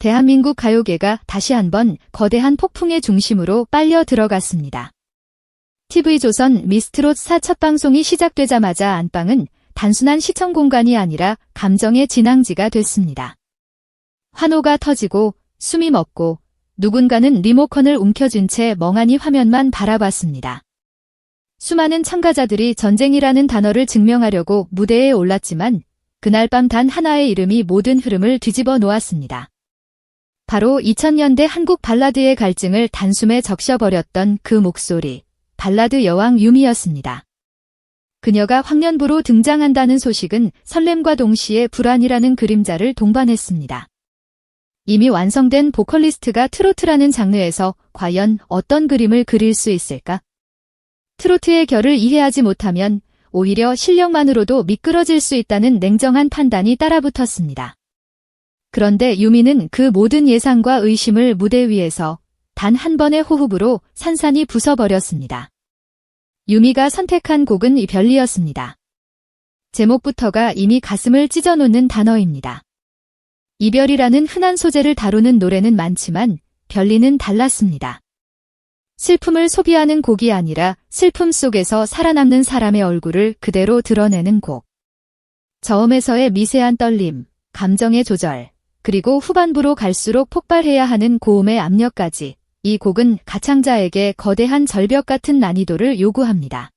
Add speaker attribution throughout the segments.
Speaker 1: 대한민국 가요계가 다시 한번 거대한 폭풍의 중심으로 빨려 들어갔습니다. TV조선 미스트롯 4 첫 방송이 시작되자마자 안방은 단순한 시청 공간이 아니라 감정의 진앙지가 됐습니다. 환호가 터지고 숨이 멎고 누군가는 리모컨을 움켜쥔 채 멍하니 화면만 바라봤습니다. 수많은 참가자들이 전쟁이라는 단어를 증명하려고 무대에 올랐지만 그날 밤 단 하나의 이름이 모든 흐름을 뒤집어 놓았습니다. 바로 2000년대 한국 발라드의 갈증을 단숨에 적셔버렸던 그 목소리, 발라드 여왕 유미였습니다. 그녀가 황년부로 등장한다는 소식은 설렘과 동시에 불안이라는 그림자를 동반했습니다. 이미 완성된 보컬리스트가 트로트라는 장르에서 과연 어떤 그림을 그릴 수 있을까? 트로트의 결을 이해하지 못하면 오히려 실력만으로도 미끄러질 수 있다는 냉정한 판단이 따라붙었습니다. 그런데 유미는 그 모든 예상과 의심을 무대 위에서 단 한 번의 호흡으로 산산이 부숴버렸습니다. 유미가 선택한 곡은 별리였습니다. 제목부터가 이미 가슴을 찢어놓는 단어입니다. 이별이라는 흔한 소재를 다루는 노래는 많지만 별리는 달랐습니다. 슬픔을 소비하는 곡이 아니라 슬픔 속에서 살아남는 사람의 얼굴을 그대로 드러내는 곡. 저음에서의 미세한 떨림, 감정의 조절, 그리고 후반부로 갈수록 폭발해야 하는 고음의 압력까지 이 곡은 가창자에게 거대한 절벽 같은 난이도를 요구합니다.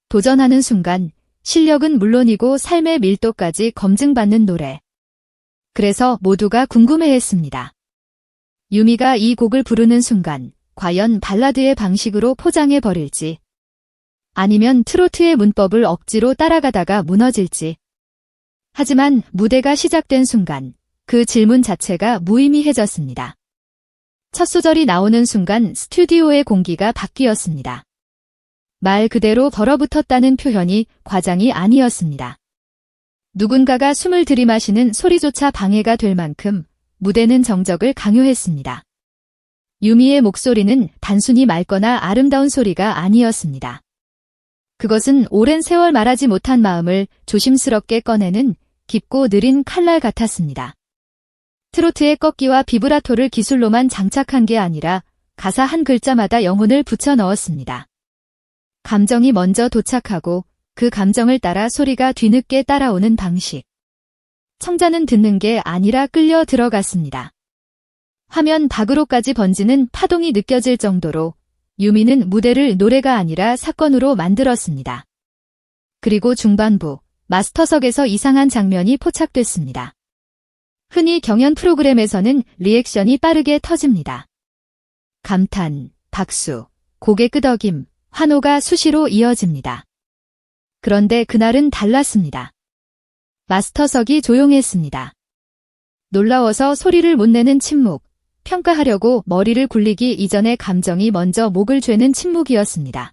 Speaker 1: 도전하는 순간 실력은 물론이고 삶의 밀도까지 검증받는 노래. 그래서 모두가 궁금해했습니다. 유미가 이 곡을 부르는 순간 과연 발라드의 방식으로 포장해버릴지 아니면 트로트의 문법을 억지로 따라가다가 무너질지. 하지만 무대가 시작된 순간 그 질문 자체가 무의미해졌습니다. 첫 소절이 나오는 순간 스튜디오의 공기가 바뀌었습니다. 말 그대로 벌어붙었다는 표현이 과장이 아니었습니다. 누군가가 숨을 들이마시는 소리조차 방해가 될 만큼 무대는 정적을 강요했습니다. 유미의 목소리는 단순히 맑거나 아름다운 소리가 아니었습니다. 그것은 오랜 세월 말하지 못한 마음을 조심스럽게 꺼내는 깊고 느린 칼날 같았습니다. 트로트의 꺾기와 비브라토를 기술로만 장착한 게 아니라 가사 한 글자마다 영혼을 붙여 넣었습니다. 감정이 먼저 도착하고 그 감정을 따라 소리가 뒤늦게 따라오는 방식. 청자는 듣는 게 아니라 끌려 들어갔습니다. 화면 밖으로까지 번지는 파동이 느껴질 정도로 유미는 무대를 노래가 아니라 사건으로 만들었습니다. 그리고 중반부, 마스터석에서 이상한 장면이 포착됐습니다. 흔히 경연 프로그램에서는 리액션이 빠르게 터집니다. 감탄, 박수, 고개 끄덕임, 환호가 수시로 이어집니다. 그런데 그날은 달랐습니다. 마스터석이 조용했습니다. 놀라워서 소리를 못 내는 침묵, 평가하려고 머리를 굴리기 이전에 감정이 먼저 목을 죄는 침묵이었습니다.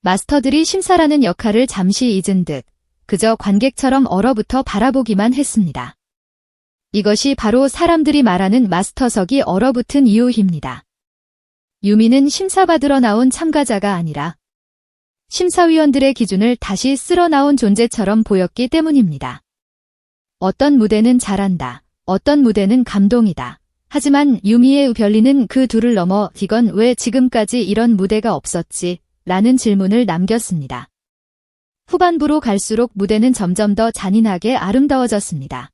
Speaker 1: 마스터들이 심사라는 역할을 잠시 잊은 듯 그저 관객처럼 얼어붙어 바라보기만 했습니다. 이것이 바로 사람들이 말하는 마스터석이 얼어붙은 이유입니다. 유미는 심사받으러 나온 참가자가 아니라 심사위원들의 기준을 다시 쓸어 나온 존재처럼 보였기 때문입니다. 어떤 무대는 잘한다, 어떤 무대는 감동이다. 하지만 유미의 별리는 그 둘을 넘어 이건 왜 지금까지 이런 무대가 없었지? 라는 질문을 남겼습니다. 후반부로 갈수록 무대는 점점 더 잔인하게 아름다워졌습니다.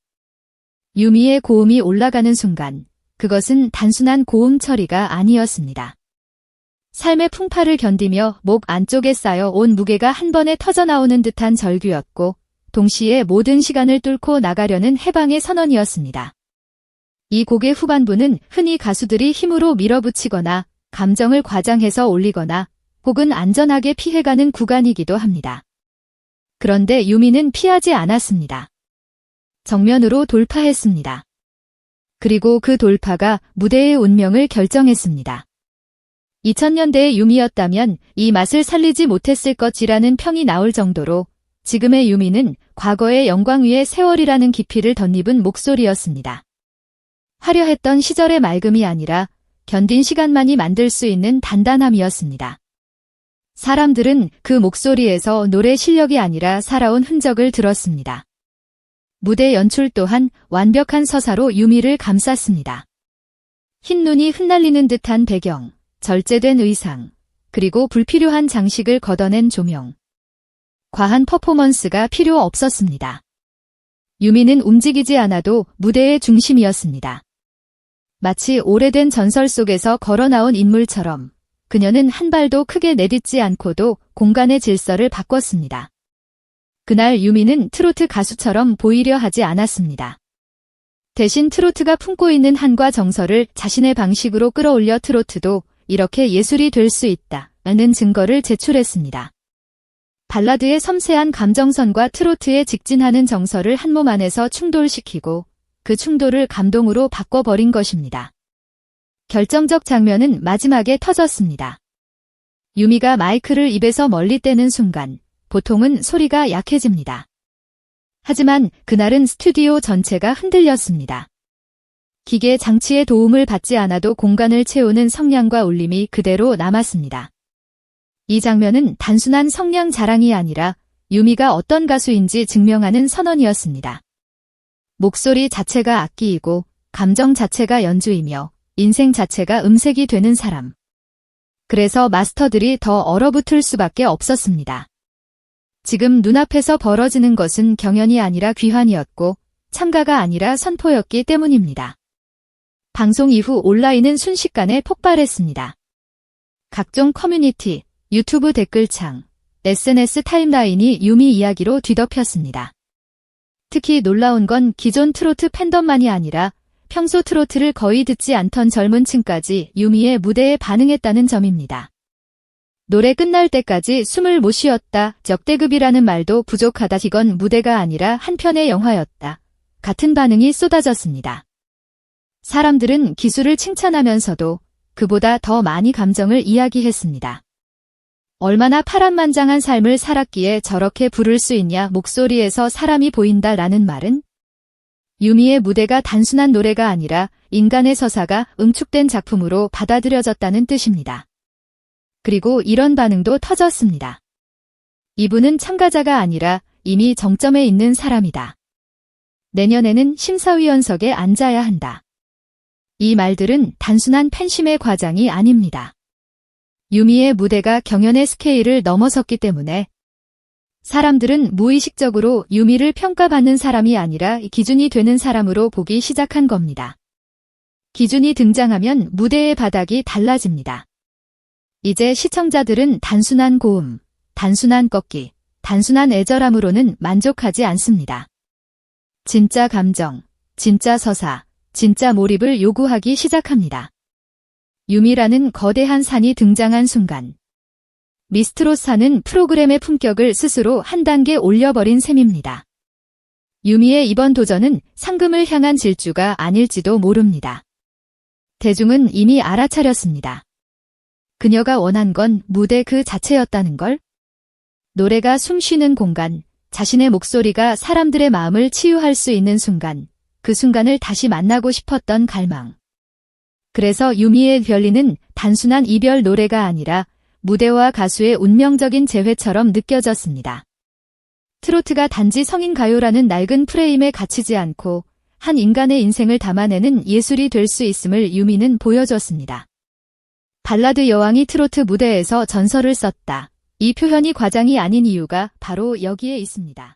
Speaker 1: 유미의 고음이 올라가는 순간 그것은 단순한 고음 처리가 아니었습니다. 삶의 풍파를 견디며 목 안쪽에 쌓여 온 무게가 한 번에 터져나오는 듯한 절규였고 동시에 모든 시간을 뚫고 나가려는 해방의 선언이었습니다. 이 곡의 후반부는 흔히 가수들이 힘으로 밀어붙이거나 감정을 과장해서 올리거나 혹은 안전하게 피해가는 구간이기도 합니다. 그런데 유미는 피하지 않았습니다. 정면으로 돌파했습니다. 그리고 그 돌파가 무대의 운명을 결정했습니다. 2000년대의 유미였다면 이 맛을 살리지 못했을 것이라는 평이 나올 정도로 지금의 유미는 과거의 영광 위에 세월이라는 깊이를 덧입은 목소리였습니다. 화려했던 시절의 맑음이 아니라 견딘 시간만이 만들 수 있는 단단함이었습니다. 사람들은 그 목소리에서 노래 실력이 아니라 살아온 흔적을 들었습니다. 무대 연출 또한 완벽한 서사로 유미를 감쌌습니다. 흰 눈이 흩날리는 듯한 배경, 절제된 의상, 그리고 불필요한 장식을 걷어낸 조명. 과한 퍼포먼스가 필요 없었습니다. 유미는 움직이지 않아도 무대의 중심이었습니다. 마치 오래된 전설 속에서 걸어 나온 인물처럼 그녀는 한 발도 크게 내딛지 않고도 공간의 질서를 바꿨습니다. 그날 유미는 트로트 가수처럼 보이려 하지 않았습니다. 대신 트로트가 품고 있는 한과 정서를 자신의 방식으로 끌어올려 트로트도 이렇게 예술이 될 수 있다는 증거를 제출했습니다. 발라드의 섬세한 감정선과 트로트의 직진하는 정서를 한 몸 안에서 충돌시키고 그 충돌을 감동으로 바꿔버린 것입니다. 결정적 장면은 마지막에 터졌습니다. 유미가 마이크를 입에서 멀리 떼는 순간 보통은 소리가 약해집니다. 하지만 그날은 스튜디오 전체가 흔들렸습니다. 기계 장치의 도움을 받지 않아도 공간을 채우는 성량과 울림이 그대로 남았습니다. 이 장면은 단순한 성량 자랑이 아니라 유미가 어떤 가수인지 증명하는 선언이었습니다. 목소리 자체가 악기이고 감정 자체가 연주이며 인생 자체가 음색이 되는 사람. 그래서 마스터들이 더 얼어붙을 수밖에 없었습니다. 지금 눈앞에서 벌어지는 것은 경연이 아니라 귀환이었고 참가가 아니라 선포였기 때문입니다. 방송 이후 온라인은 순식간에 폭발했습니다. 각종 커뮤니티, 유튜브 댓글창, SNS 타임라인이 유미 이야기로 뒤덮였습니다. 특히 놀라운 건 기존 트로트 팬덤만이 아니라 평소 트로트를 거의 듣지 않던 젊은 층까지 유미의 무대에 반응했다는 점입니다. 노래 끝날 때까지 숨을 못 쉬었다. 역대급이라는 말도 부족하다. 이건 무대가 아니라 한 편의 영화였다. 같은 반응이 쏟아졌습니다. 사람들은 기술을 칭찬하면서도 그보다 더 많이 감정을 이야기했습니다. 얼마나 파란만장한 삶을 살았기에 저렇게 부를 수 있냐. 목소리에서 사람이 보인다라는 말은 유미의 무대가 단순한 노래가 아니라 인간의 서사가 응축된 작품으로 받아들여졌다는 뜻입니다. 그리고 이런 반응도 터졌습니다. 이분은 참가자가 아니라 이미 정점에 있는 사람이다. 내년에는 심사위원석에 앉아야 한다. 이 말들은 단순한 팬심의 과장이 아닙니다. 유미의 무대가 경연의 스케일을 넘어섰기 때문에 사람들은 무의식적으로 유미를 평가받는 사람이 아니라 기준이 되는 사람으로 보기 시작한 겁니다. 기준이 등장하면 무대의 바닥이 달라집니다. 이제 시청자들은 단순한 고음, 단순한 꺾기, 단순한 애절함으로는 만족하지 않습니다. 진짜 감정, 진짜 서사, 진짜 몰입을 요구하기 시작합니다. 유미라는 거대한 산이 등장한 순간 미스트롯사는 프로그램의 품격을 스스로 한 단계 올려버린 셈입니다. 유미의 이번 도전은 상금을 향한 질주가 아닐지도 모릅니다. 대중은 이미 알아차렸습니다. 그녀가 원한 건 무대 그 자체였다는 걸. 노래가 숨쉬는 공간, 자신의 목소리가 사람들의 마음을 치유할 수 있는 순간, 그 순간을 다시 만나고 싶었던 갈망. 그래서 유미의 별리는 단순한 이별 노래가 아니라 무대와 가수의 운명적인 재회처럼 느껴졌습니다. 트로트가 단지 성인 가요라는 낡은 프레임에 갇히지 않고 한 인간의 인생을 담아내는 예술이 될 수 있음을 유미는 보여줬습니다. 발라드 여왕이 트로트 무대에서 전설을 썼다. 이 표현이 과장이 아닌 이유가 바로 여기에 있습니다.